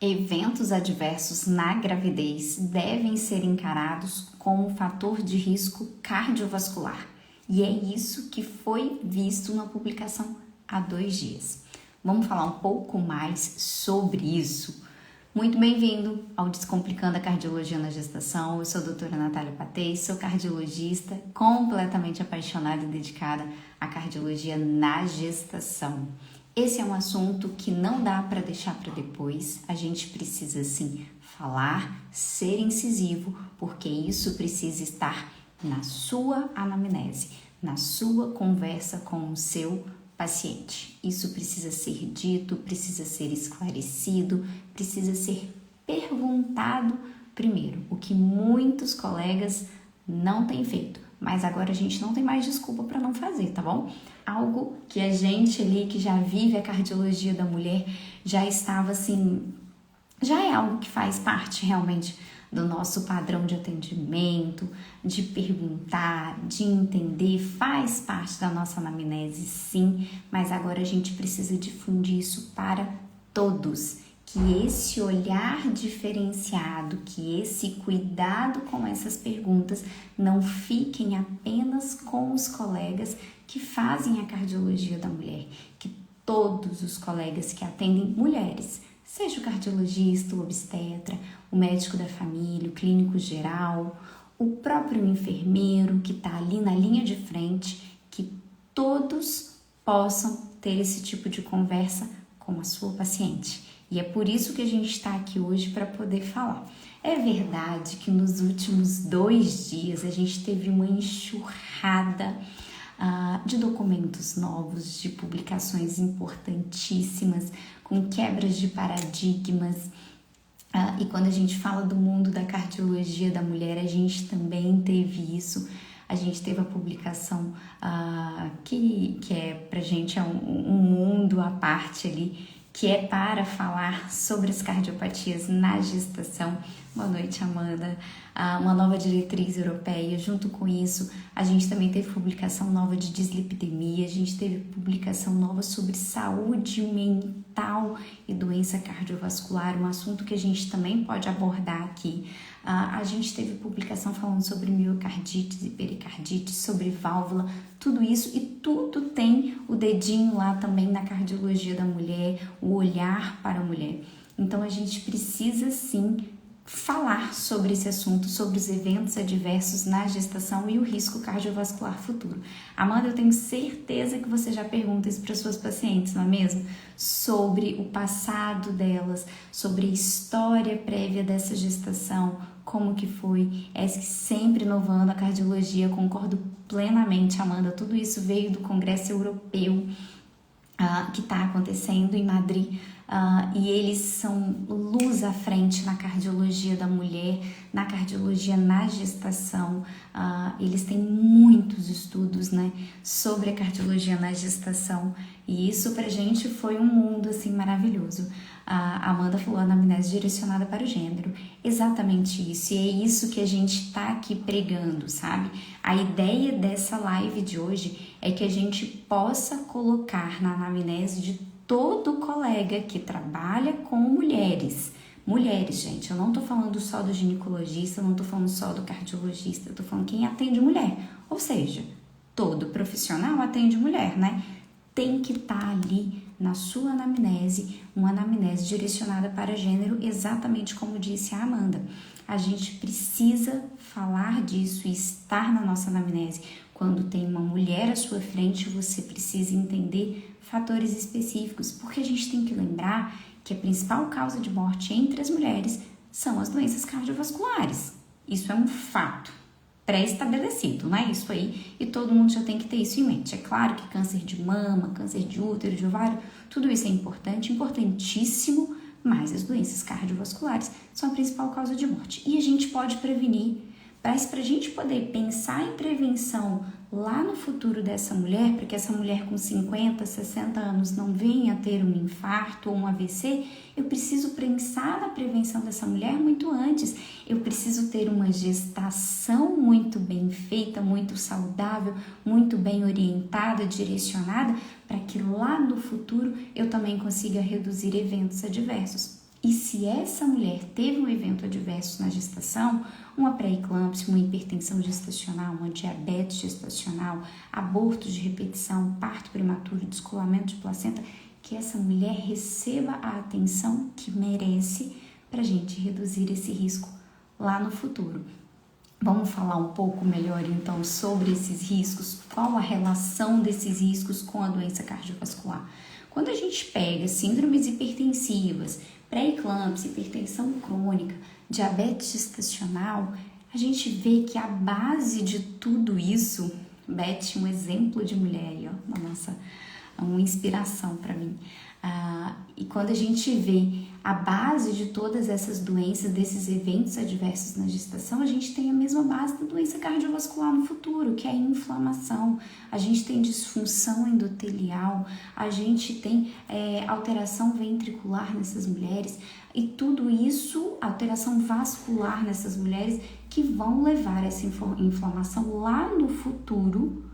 Eventos adversos na gravidez devem ser encarados como um fator de risco cardiovascular. E é isso que foi visto na publicação há 2 dias. Vamos falar um pouco mais sobre isso? Muito bem-vindo ao Descomplicando a Cardiologia na Gestação. Eu sou a doutora Natália Patei, sou cardiologista completamente apaixonada e dedicada à cardiologia na gestação. Esse é um assunto que não dá para deixar para depois, a gente precisa sim falar, ser incisivo, porque isso precisa estar na sua anamnese, na sua conversa com o seu paciente. Isso precisa ser dito, precisa ser esclarecido, precisa ser perguntado primeiro, o que muitos colegas não têm feito. Mas agora a gente não tem mais desculpa para não fazer, tá bom? Algo que a gente ali que já vive a cardiologia da mulher já estava assim, já é algo que faz parte realmente do nosso padrão de atendimento, de perguntar, de entender, faz parte da nossa anamnese sim, mas agora a gente precisa difundir isso para todos. Que esse olhar diferenciado, que esse cuidado com essas perguntas não fiquem apenas com os colegas que fazem a cardiologia da mulher, que todos os colegas que atendem mulheres, seja o cardiologista, o obstetra, o médico da família, o clínico geral, o próprio enfermeiro que está ali na linha de frente, que todos possam ter esse tipo de conversa com a sua paciente. E é por isso que a gente está aqui hoje para poder falar. É verdade que nos últimos 2 dias a gente teve uma enxurrada de documentos novos, de publicações importantíssimas, com quebras de paradigmas. E quando a gente fala do mundo da cardiologia da mulher, a gente também teve isso. A gente teve a publicação que é pra gente um mundo à parte ali, que é para falar sobre as cardiopatias na gestação. Boa noite, Amanda. Uma nova diretriz europeia. Junto com isso, a gente também teve publicação nova de dislipidemia, a gente teve publicação nova sobre saúde mental e doença cardiovascular, um assunto que a gente também pode abordar aqui. A gente teve publicação falando sobre miocardite e pericardite, sobre válvula, tudo isso, e tudo tem o dedinho lá também na cardiologia da mulher, o olhar para a mulher. Então a gente precisa sim falar sobre esse assunto, sobre os eventos adversos na gestação e o risco cardiovascular futuro. Amanda, eu tenho certeza que você já pergunta isso para suas pacientes, não é mesmo? Sobre o passado delas, sobre a história prévia dessa gestação, como que foi, é sempre inovando a cardiologia, concordo plenamente, Amanda, tudo isso veio do Congresso Europeu que está acontecendo em Madrid, e eles são luz à frente na cardiologia da mulher, na cardiologia na gestação. Eles têm muitos estudos, né, sobre a cardiologia na gestação, e isso pra gente foi um mundo assim maravilhoso. A Amanda falou anamnese direcionada para o gênero, exatamente isso, e é isso que a gente está aqui pregando, sabe? A ideia dessa live de hoje é que a gente possa colocar na anamnese de todo colega que trabalha com mulheres. Mulheres, gente, eu não tô falando só do ginecologista, eu não tô falando só do cardiologista, eu tô falando quem atende mulher. Ou seja, todo profissional atende mulher, né? Tem que estar ali na sua anamnese, uma anamnese direcionada para gênero, exatamente como disse a Amanda. A gente precisa falar disso e estar na nossa anamnese. Quando tem uma mulher à sua frente, você precisa entender fatores específicos, porque a gente tem que lembrar que a principal causa de morte entre as mulheres são as doenças cardiovasculares. Isso é um fato pré-estabelecido, né? Isso aí, e todo mundo já tem que ter isso em mente. É claro que câncer de mama, câncer de útero, de ovário, tudo isso é importante, importantíssimo, mas as doenças cardiovasculares são a principal causa de morte. E a gente pode prevenir, mas para a gente poder pensar em prevenção lá no futuro dessa mulher, para que essa mulher com 50, 60 anos não venha a ter um infarto ou um AVC, eu preciso pensar na prevenção dessa mulher muito antes. Eu preciso ter uma gestação muito bem feita, muito saudável, muito bem orientada, direcionada, para que lá no futuro eu também consiga reduzir eventos adversos. E se essa mulher teve um evento adverso na gestação, uma pré-eclâmpsia, uma hipertensão gestacional, uma diabetes gestacional, aborto de repetição, parto prematuro, descolamento de placenta, que essa mulher receba a atenção que merece para a gente reduzir esse risco lá no futuro. Vamos falar um pouco melhor então sobre esses riscos, qual a relação desses riscos com a doença cardiovascular. Quando a gente pega síndromes hipertensivas, pré-eclâmpsia, hipertensão crônica, diabetes gestacional, a gente vê que a base de tudo isso, Beth, um exemplo de mulher aí, ó, uma inspiração para mim. E quando a gente vê a base de todas essas doenças, desses eventos adversos na gestação, a gente tem a mesma base da doença cardiovascular no futuro, que é a inflamação. A gente tem disfunção endotelial, a gente tem alteração ventricular nessas mulheres e tudo isso, alteração vascular nessas mulheres, que vão levar essa inflamação lá no futuro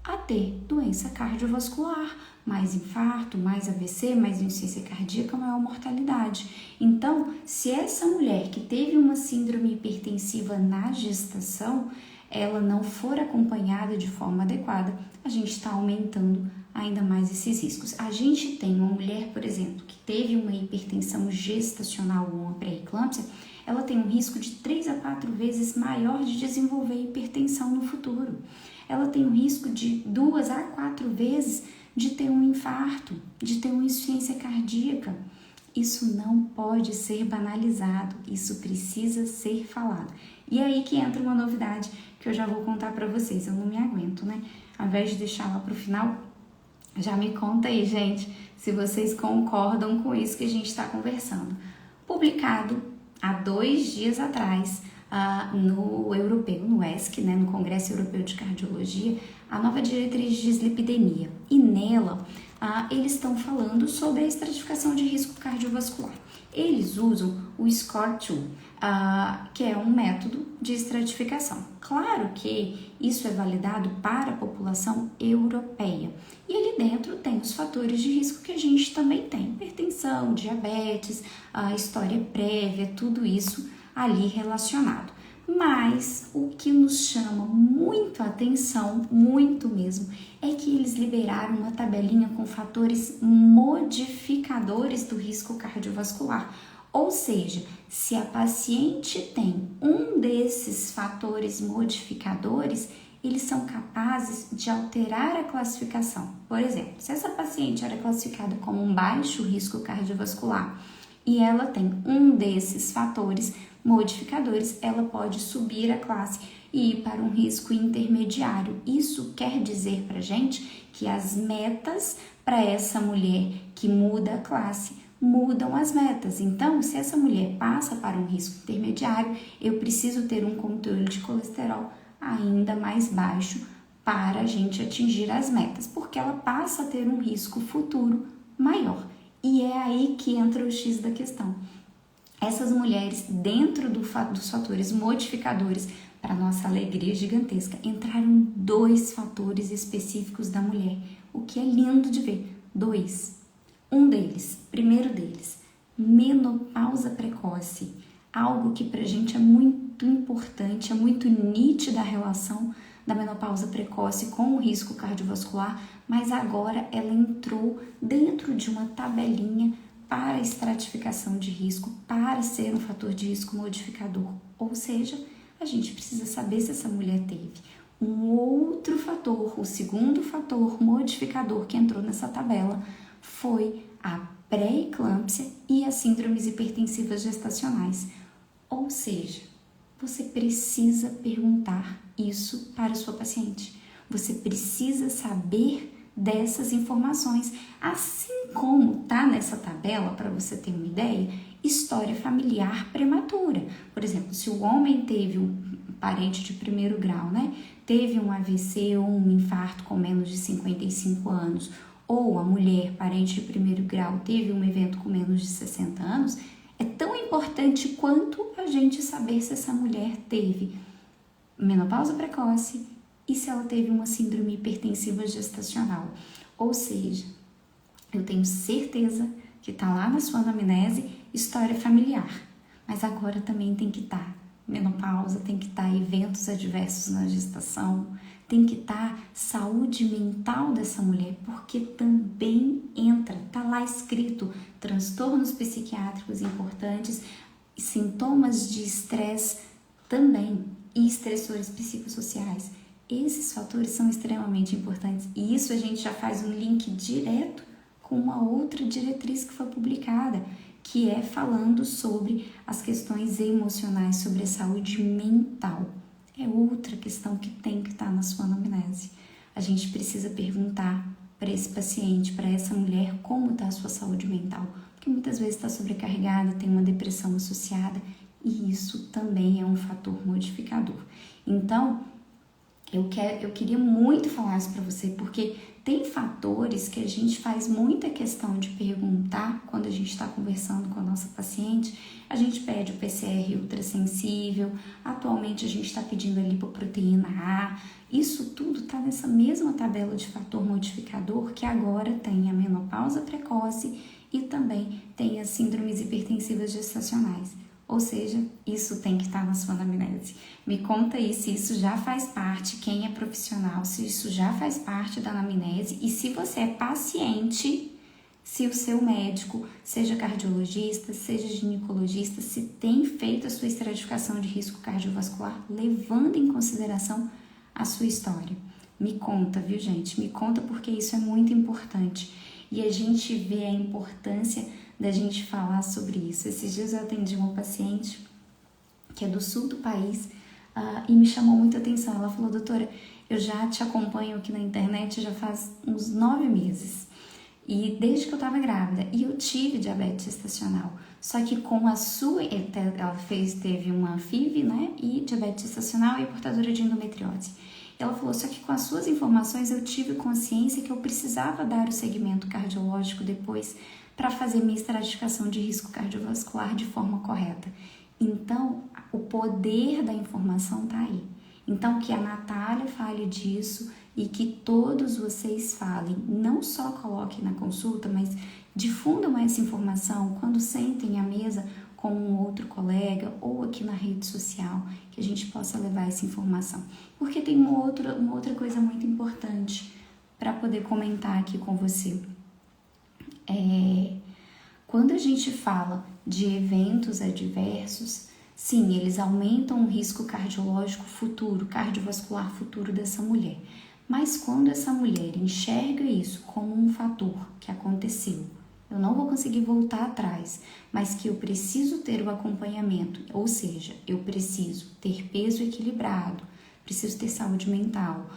a ter doença cardiovascular, mais infarto, mais AVC, mais insuficiência cardíaca, maior mortalidade. Então, se essa mulher que teve uma síndrome hipertensiva na gestação, ela não for acompanhada de forma adequada, a gente está aumentando ainda mais esses riscos. A gente tem uma mulher, por exemplo, que teve uma hipertensão gestacional ou uma pré-eclâmpsia, ela tem um risco de 3 a 4 vezes maior de desenvolver hipertensão no futuro. Ela tem um risco de 2 a 4 vezes de ter um infarto, de ter uma insuficiência cardíaca. Isso não pode ser banalizado, isso precisa ser falado. E é aí que entra uma novidade que eu já vou contar para vocês, eu não me aguento, né? Ao invés de deixar lá para o final, já me conta aí, gente, se vocês concordam com isso que a gente está conversando. Publicado há 2 dias atrás, no europeu, no ESC, né, no Congresso Europeu de Cardiologia, a nova diretriz de dislipidemia. E nela, eles estão falando sobre a estratificação de risco cardiovascular. Eles usam o SCORE2, que é um método de estratificação. Claro que isso é validado para a população europeia. E ali dentro tem os fatores de risco que a gente também tem. Hipertensão, diabetes, história prévia, tudo isso ali relacionado. Mas o que nos chama muito a atenção, muito mesmo, é que eles liberaram uma tabelinha com fatores modificadores do risco cardiovascular. Ou seja, se a paciente tem um desses fatores modificadores, eles são capazes de alterar a classificação. Por exemplo, se essa paciente era classificada como um baixo risco cardiovascular e ela tem um desses fatores modificadores, ela pode subir a classe e ir para um risco intermediário. Isso quer dizer para a gente que as metas para essa mulher que muda a classe mudam as metas. Então, se essa mulher passa para um risco intermediário, eu preciso ter um controle de colesterol ainda mais baixo para a gente atingir as metas, porque ela passa a ter um risco futuro maior. E é aí que entra o X da questão. Essas mulheres, dentro dos fatores modificadores, para nossa alegria gigantesca, entraram 2 fatores específicos da mulher, o que é lindo de ver. 2. Primeiro deles, menopausa precoce, algo que pra gente é muito importante, é muito nítida a relação da menopausa precoce com o risco cardiovascular, mas agora ela entrou dentro de uma tabelinha para estratificação de risco, para ser um fator de risco modificador. Ou seja, a gente precisa saber se essa mulher teve um outro fator, o segundo fator modificador que entrou nessa tabela foi a pré-eclâmpsia e as síndromes hipertensivas gestacionais. Ou seja, você precisa perguntar isso para a sua paciente. Você precisa saber dessas informações, assim como tá nessa tabela, para você ter uma ideia, história familiar prematura. Por exemplo, se o homem teve um parente de primeiro grau, né, teve um AVC ou um infarto com menos de 55 anos, ou a mulher, parente de primeiro grau, teve um evento com menos de 60 anos, é tão importante quanto a gente saber se essa mulher teve menopausa precoce e se ela teve uma síndrome hipertensiva gestacional. Ou seja, eu tenho certeza que está lá na sua anamnese história familiar. Mas agora também tem que estar menopausa, tem que estar eventos adversos na gestação, tem que estar saúde mental dessa mulher, porque também entra, tá lá escrito, transtornos psiquiátricos importantes, sintomas de estresse também e estressores psicossociais. Esses fatores são extremamente importantes e isso a gente já faz um link direto com uma outra diretriz que foi publicada, que é falando sobre as questões emocionais, sobre a saúde mental. É outra questão que tem que estar na sua anamnese. A gente precisa perguntar para esse paciente, para essa mulher, como está a sua saúde mental, porque muitas vezes está sobrecarregada, tem uma depressão associada e isso também é um fator modificador. Então, eu queria muito falar isso para você, porque tem fatores que a gente faz muita questão de perguntar quando a gente está conversando com a nossa paciente. A gente pede o PCR ultrassensível, atualmente a gente está pedindo a lipoproteína A. Isso tudo está nessa mesma tabela de fator modificador que agora tem a menopausa precoce e também tem as síndromes hipertensivas gestacionais. Ou seja, isso tem que estar na sua anamnese. Me conta aí se isso já faz parte, quem é profissional, se isso já faz parte da anamnese e se você é paciente, se o seu médico, seja cardiologista, seja ginecologista, se tem feito a sua estratificação de risco cardiovascular, levando em consideração a sua história. Me conta, viu, gente? Me conta porque isso é muito importante. E a gente vê a importância da gente falar sobre isso. Esses dias eu atendi uma paciente que é do sul do país e me chamou muita atenção. Ela falou: doutora, eu já te acompanho aqui na internet já faz uns 9 meses. E desde que eu estava grávida, e eu tive diabetes gestacional. Só que com a sua, ela teve uma FIV, né? E diabetes gestacional e portadora de endometriose. Ela falou, só que com as suas informações eu tive consciência que eu precisava dar o segmento cardiológico depois para fazer minha estratificação de risco cardiovascular de forma correta. Então, o poder da informação está aí. Então, que a Natália fale disso e que todos vocês falem, não só coloquem na consulta, mas difundam essa informação quando sentem à mesa com um outro colega ou aqui na rede social, que a gente possa levar essa informação. Porque tem uma outra coisa muito importante para poder comentar aqui com você. Quando a gente fala de eventos adversos, sim, eles aumentam o risco cardiológico futuro, cardiovascular futuro dessa mulher. Mas quando essa mulher enxerga isso como um fator que aconteceu, eu não vou conseguir voltar atrás, mas que eu preciso ter o acompanhamento, ou seja, eu preciso ter peso equilibrado, preciso ter saúde mental,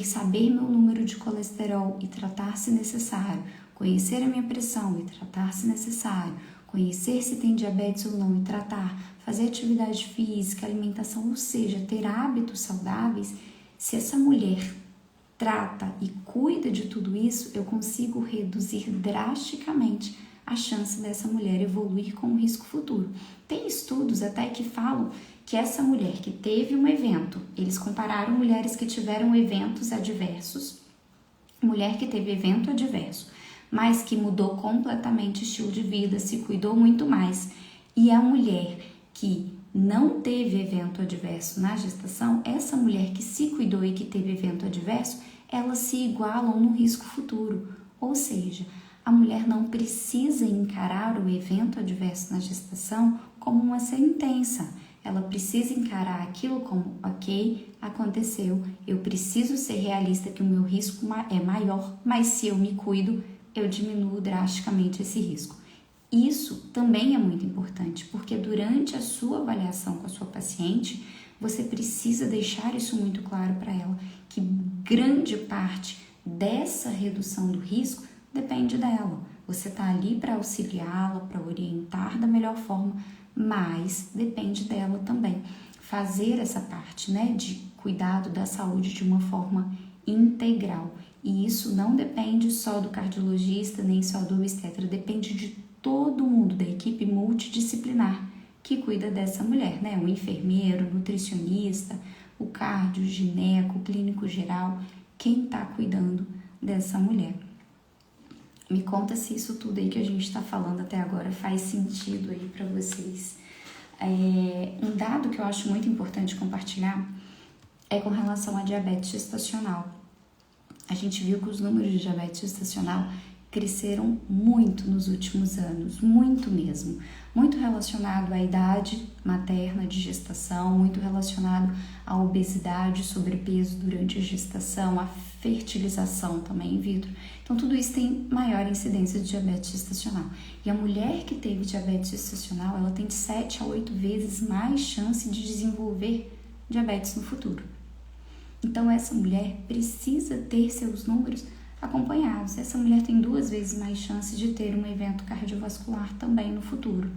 saber meu número de colesterol e tratar se necessário, conhecer a minha pressão e tratar se necessário, conhecer se tem diabetes ou não e tratar, fazer atividade física, alimentação, ou seja, ter hábitos saudáveis. Se essa mulher trata e cuida de tudo isso, eu consigo reduzir drasticamente a chance dessa mulher evoluir com um risco futuro. Tem estudos até que falam que essa mulher que teve um evento, eles compararam mulheres que tiveram eventos adversos, mulher que teve evento adverso, mas que mudou completamente o estilo de vida, se cuidou muito mais, e a mulher que não teve evento adverso na gestação, essa mulher que se cuidou e que teve evento adverso, elas se igualam no risco futuro. Ou seja, a mulher não precisa encarar o evento adverso na gestação como uma sentença. Ela precisa encarar aquilo como, ok, aconteceu, eu preciso ser realista que o meu risco é maior, mas se eu me cuido, eu diminuo drasticamente esse risco. Isso também é muito importante, porque durante a sua avaliação com a sua paciente, você precisa deixar isso muito claro para ela, que grande parte dessa redução do risco depende dela. Você está ali para auxiliá-la, para orientar da melhor forma, mas depende dela também. Fazer essa parte, né, de cuidado da saúde de uma forma integral. E isso não depende só do cardiologista, nem só do obstetra, depende de todo mundo, da equipe multidisciplinar que cuida dessa mulher, né? O enfermeiro, o nutricionista, o cardio, o gineco, o clínico geral, quem está cuidando dessa mulher. Me conta se isso tudo aí que a gente está falando até agora faz sentido aí para vocês. Um dado que eu acho muito importante compartilhar é com relação à diabetes gestacional. A gente viu que os números de diabetes gestacional cresceram muito nos últimos anos, muito mesmo. Muito relacionado à idade materna de gestação, muito relacionado à obesidade, sobrepeso durante a gestação, à fertilização também in vitro. Então, tudo isso tem maior incidência de diabetes gestacional. E a mulher que teve diabetes gestacional, ela tem de 7 a 8 vezes mais chance de desenvolver diabetes no futuro. Então, essa mulher precisa ter seus números acompanhados. Essa mulher tem 2 vezes mais chance de ter um evento cardiovascular também no futuro.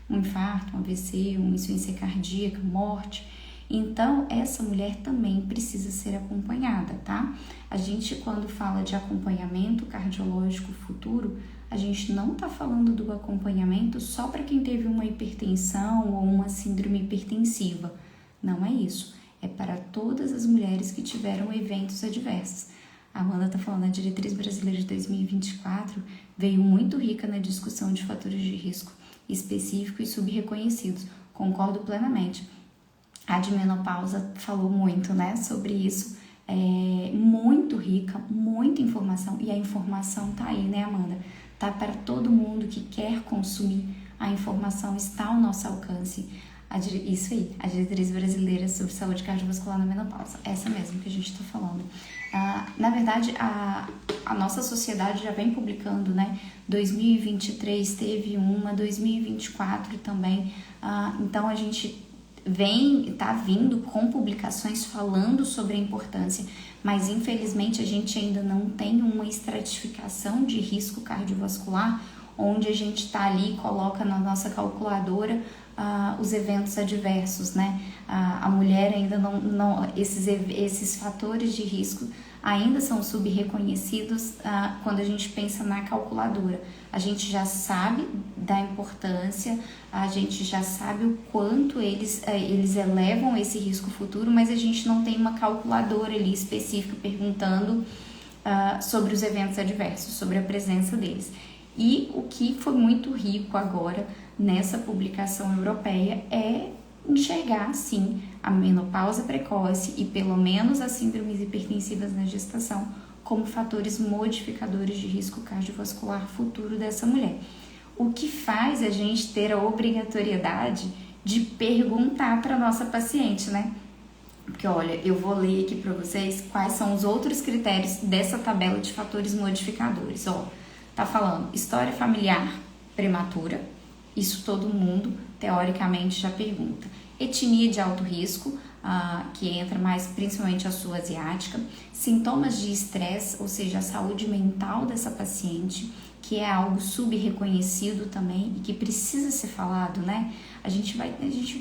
Um infarto, um AVC, uma insuficiência cardíaca, morte. Então, essa mulher também precisa ser acompanhada, tá? A gente, quando fala de acompanhamento cardiológico futuro, a gente não tá falando do acompanhamento só para quem teve uma hipertensão ou uma síndrome hipertensiva. Não é isso. É para todas as mulheres que tiveram eventos adversos. A Amanda está falando, a diretriz brasileira de 2024 veio muito rica na discussão de fatores de risco específicos e subreconhecidos. Concordo plenamente. A de menopausa falou muito, né, sobre isso. Muito rica, muita informação. E a informação tá aí, né, Amanda? Tá para todo mundo que quer consumir. A informação está ao nosso alcance. Isso aí, a diretriz brasileira sobre saúde cardiovascular na menopausa, essa mesmo que a gente está falando. Na verdade, a nossa sociedade já vem publicando, né? 2023 teve uma, 2024 também. Então, a gente tá vindo com publicações falando sobre a importância, mas infelizmente a gente ainda não tem uma estratificação de risco cardiovascular, onde a gente está ali e coloca na nossa calculadora os eventos adversos, né? A mulher ainda não esses fatores de risco ainda são subreconhecidos quando a gente pensa na calculadora. A gente já sabe da importância, a gente já sabe o quanto eles elevam esse risco futuro, mas a gente não tem uma calculadora ali específica perguntando sobre os eventos adversos, sobre a presença deles. E o que foi muito rico agora nessa publicação europeia é enxergar, sim, a menopausa precoce e pelo menos as síndromes hipertensivas na gestação como fatores modificadores de risco cardiovascular futuro dessa mulher. O que faz a gente ter a obrigatoriedade de perguntar para a nossa paciente, né? Porque, olha, eu vou ler aqui para vocês quais são os outros critérios dessa tabela de fatores modificadores. Tá falando história familiar prematura, isso todo mundo teoricamente já pergunta. Etnia de alto risco, que entra mais principalmente a sua asiática. Sintomas de estresse, ou seja, a saúde mental dessa paciente, que é algo subreconhecido também e que precisa ser falado, né? A gente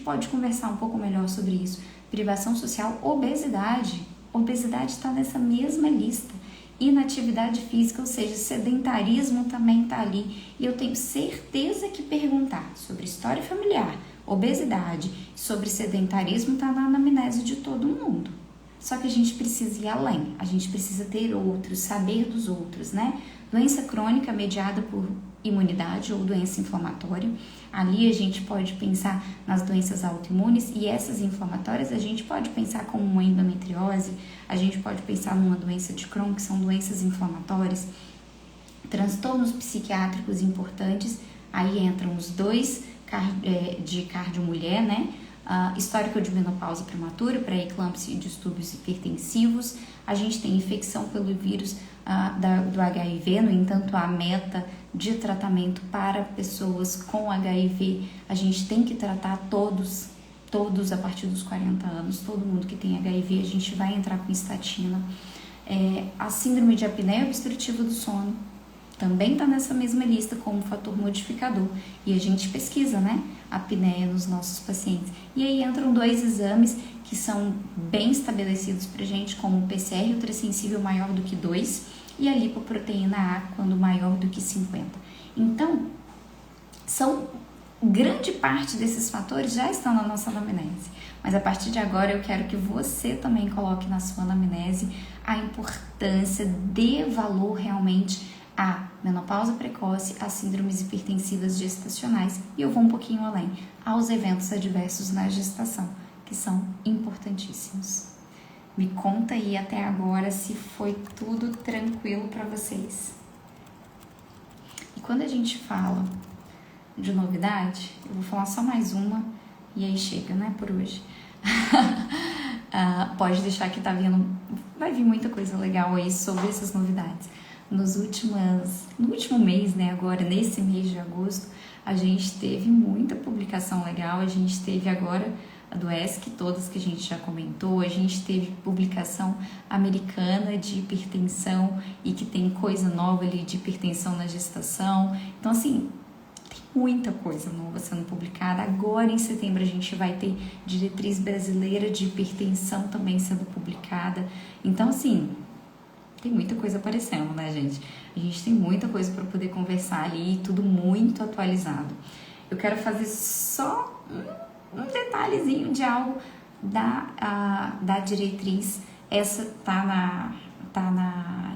pode conversar um pouco melhor sobre isso. Privação social, obesidade. Obesidade está nessa mesma lista. Inatividade física, ou seja, sedentarismo também está ali. E eu tenho certeza que perguntar sobre história familiar, obesidade, sobre sedentarismo está na anamnese de todo mundo. Só que a gente precisa ir além, a gente precisa ter outros, saber dos outros, né? Doença crônica mediada por imunidade ou doença inflamatória. Ali a gente pode pensar nas doenças autoimunes e essas inflamatórias a gente pode pensar como uma endometriose, a gente pode pensar numa doença de Crohn, que são doenças inflamatórias. Transtornos psiquiátricos importantes, aí entram os dois de cardiomulher, né? Histórico de menopausa prematura, pré-eclâmpsia e distúrbios hipertensivos. A gente tem infecção pelo vírus do HIV, no entanto, a meta de tratamento para pessoas com HIV, a gente tem que tratar todos a partir dos 40 anos, todo mundo que tem HIV, a gente vai entrar com estatina. A síndrome de apneia obstrutiva do sono também está nessa mesma lista como fator modificador. E a gente pesquisa, né, a apneia nos nossos pacientes. E aí entram 2 exames que são bem estabelecidos para a gente, como o PCR ultrassensível maior do que 2 e a lipoproteína A quando maior do que 50. Então, grande parte desses fatores já estão na nossa anamnese. Mas a partir de agora eu quero que você também coloque na sua anamnese a importância, dê valor realmente à menopausa precoce, as síndromes hipertensivas gestacionais e eu vou um pouquinho além, aos eventos adversos na gestação, que são importantíssimos. Me conta aí até agora se foi tudo tranquilo para vocês. E quando a gente fala de novidade, eu vou falar só mais uma e aí chega, né, por hoje. Pode deixar que tá vindo, vai vir muita coisa legal aí sobre essas novidades. No último mês, né, agora nesse mês de agosto, a gente teve muita publicação legal, a gente teve agora a do ESC, todas que a gente já comentou, a gente teve publicação americana de hipertensão e que tem coisa nova ali de hipertensão na gestação, então assim, tem muita coisa nova sendo publicada. Agora em setembro a gente vai ter diretriz brasileira de hipertensão também sendo publicada, então assim, tem muita coisa aparecendo, né, gente? A gente tem muita coisa para poder conversar ali, tudo muito atualizado. Eu quero fazer só um detalhezinho de algo da diretriz. Essa tá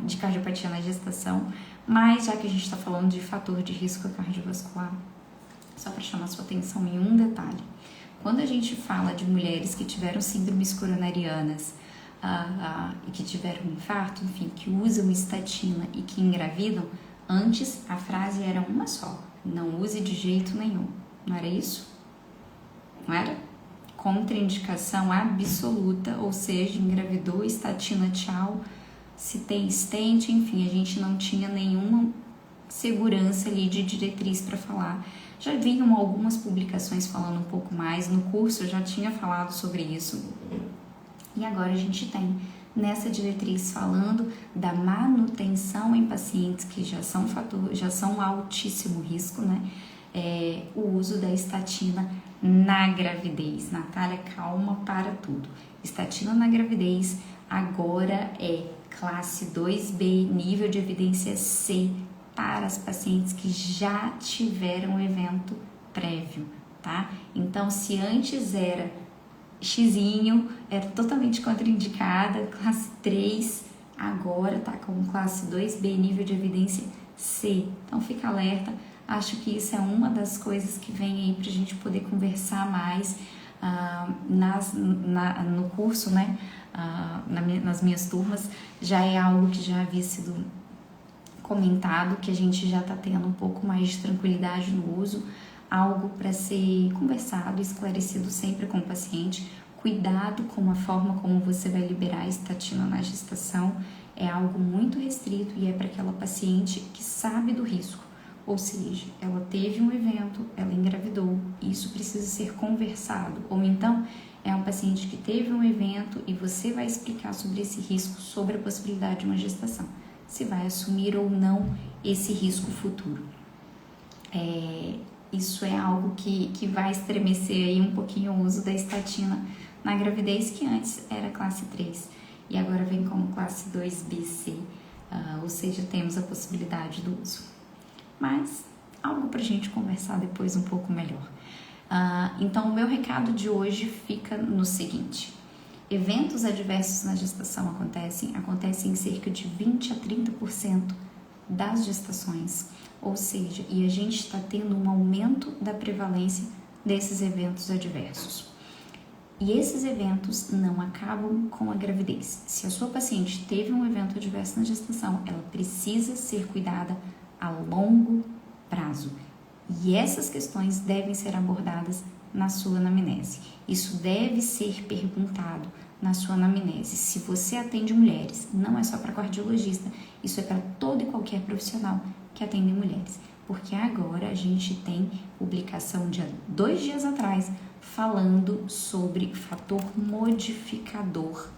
de cardiopatia na gestação, mas já que a gente está falando de fator de risco cardiovascular, só para chamar sua atenção em um detalhe. Quando a gente fala de mulheres que tiveram síndromes coronarianas, e que tiveram um infarto, enfim, que usam estatina e que engravidam, antes a frase era uma só: não use de jeito nenhum. Não era isso? Não era? Contraindicação absoluta, ou seja, engravidou, estatina, tchau. Se tem stent, enfim, a gente não tinha nenhuma segurança ali de diretriz para falar. Já vinham algumas publicações falando um pouco mais, no curso eu já tinha falado sobre isso. E agora a gente tem nessa diretriz falando da manutenção em pacientes que já são altíssimo risco, né? O uso da estatina na gravidez. Natália, calma para tudo. Estatina na gravidez agora é classe 2B, nível de evidência C, para as pacientes que já tiveram evento prévio, tá? Então, se antes era Xzinho, era totalmente contraindicada, classe 3, agora tá com classe 2B, nível de evidência C. Então fica alerta, acho que isso é uma das coisas que vem aí pra gente poder conversar mais no curso, né? Nas minhas turmas, já é algo que já havia sido comentado, que a gente já tá tendo um pouco mais de tranquilidade no uso, algo para ser conversado, esclarecido sempre com o paciente. Cuidado com a forma como você vai liberar a estatina na gestação, é algo muito restrito e é para aquela paciente que sabe do risco, ou seja, ela teve um evento, ela engravidou, isso precisa ser conversado, ou então é um paciente que teve um evento e você vai explicar sobre esse risco, sobre a possibilidade de uma gestação, se vai assumir ou não esse risco futuro. Isso é algo que vai estremecer aí um pouquinho o uso da estatina na gravidez, que antes era classe 3 e agora vem como classe 2BC, ou seja, temos a possibilidade do uso. Mas algo para a gente conversar depois um pouco melhor. Então, o meu recado de hoje fica no seguinte: eventos adversos na gestação acontecem em cerca de 20 a 30% das gestações. Ou seja, e a gente está tendo um aumento da prevalência desses eventos adversos. E esses eventos não acabam com a gravidez. Se a sua paciente teve um evento adverso na gestação, ela precisa ser cuidada a longo prazo. E essas questões devem ser abordadas na sua anamnese. Isso deve ser perguntado na sua anamnese. Se você atende mulheres, não é só para cardiologista, isso é para todo e qualquer profissional que atende mulheres. Porque agora a gente tem publicação de 2 dias atrás falando sobre fator modificador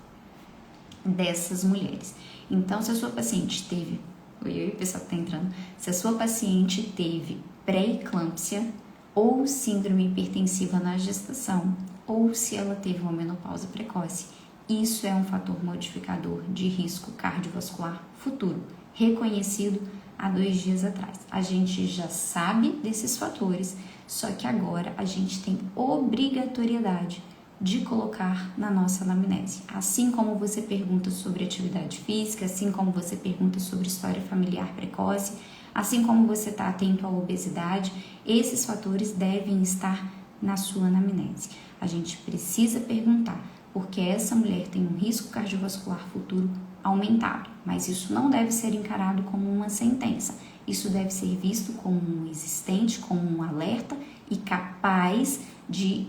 dessas mulheres. Então, se a sua paciente teve, o pessoal tá entrando, se a sua paciente teve pré-eclâmpsia ou síndrome hipertensiva na gestação, ou se ela teve uma menopausa precoce, isso é um fator modificador de risco cardiovascular futuro, reconhecido há 2 dias atrás. A gente já sabe desses fatores, só que agora a gente tem obrigatoriedade de colocar na nossa anamnese. Assim como você pergunta sobre atividade física, assim como você pergunta sobre história familiar precoce, Assim como você está atento à obesidade, esses fatores devem estar na sua anamnese. A gente precisa perguntar, porque essa mulher tem um risco cardiovascular futuro aumentado, mas isso não deve ser encarado como uma sentença. Isso deve ser visto como um existente, como um alerta e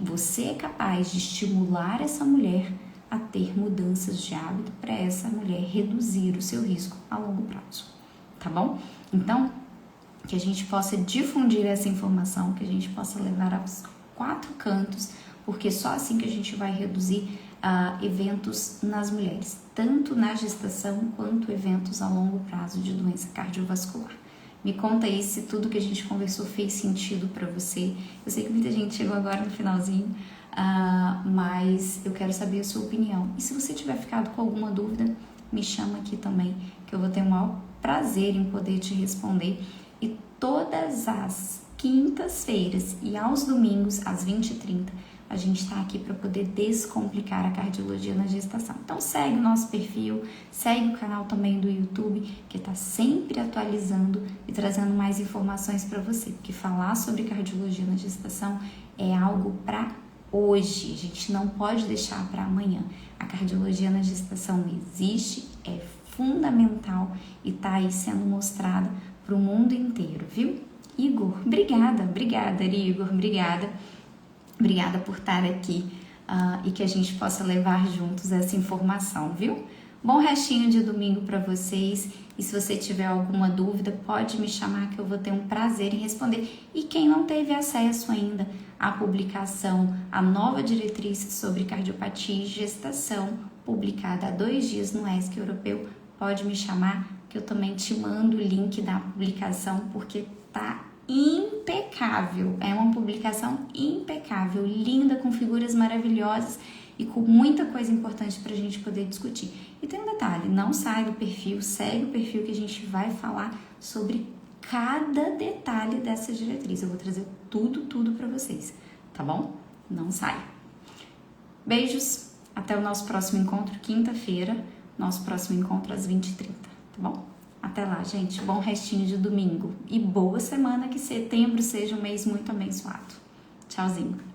você é capaz de estimular essa mulher a ter mudanças de hábito para essa mulher reduzir o seu risco a longo prazo, tá bom? Então, que a gente possa difundir essa informação, que a gente possa levar aos 4 cantos, porque só assim que a gente vai reduzir eventos nas mulheres, tanto na gestação quanto eventos a longo prazo de doença cardiovascular. Me conta aí se tudo que a gente conversou fez sentido para você. Eu sei que muita gente chegou agora no finalzinho, mas eu quero saber a sua opinião. E se você tiver ficado com alguma dúvida, me chama aqui também, que eu vou ter o maior prazer em poder te responder. E todas as quintas-feiras e aos domingos, às 20h30, a gente está aqui para poder descomplicar a cardiologia na gestação. Então segue o nosso perfil, segue o canal também do YouTube, que está sempre atualizando e trazendo mais informações para você, porque falar sobre cardiologia na gestação é algo para hoje, a gente não pode deixar para amanhã. A cardiologia na gestação existe, é fundamental e está aí sendo mostrada para o mundo inteiro, viu? Igor, obrigada, Igor, obrigada por estar aqui e que a gente possa levar juntos essa informação, viu? Bom restinho de domingo para vocês, e se você tiver alguma dúvida, pode me chamar que eu vou ter um prazer em responder. E quem não teve acesso ainda à publicação, a nova diretriz sobre cardiopatia e gestação, publicada há 2 dias no ESC Europeu, pode me chamar que eu também te mando o link da publicação, porque tá impecável, é uma publicação impecável, linda, com figuras maravilhosas e com muita coisa importante para a gente poder discutir. E tem um detalhe, não sai do perfil, segue o perfil que a gente vai falar sobre cada detalhe dessa diretriz. Eu vou trazer tudo para vocês, tá bom? Não sai. Beijos, até o nosso próximo encontro, quinta-feira, nosso próximo encontro às 20h30, tá bom? Até lá, gente. Bom restinho de domingo e boa semana, que setembro seja um mês muito abençoado. Tchauzinho.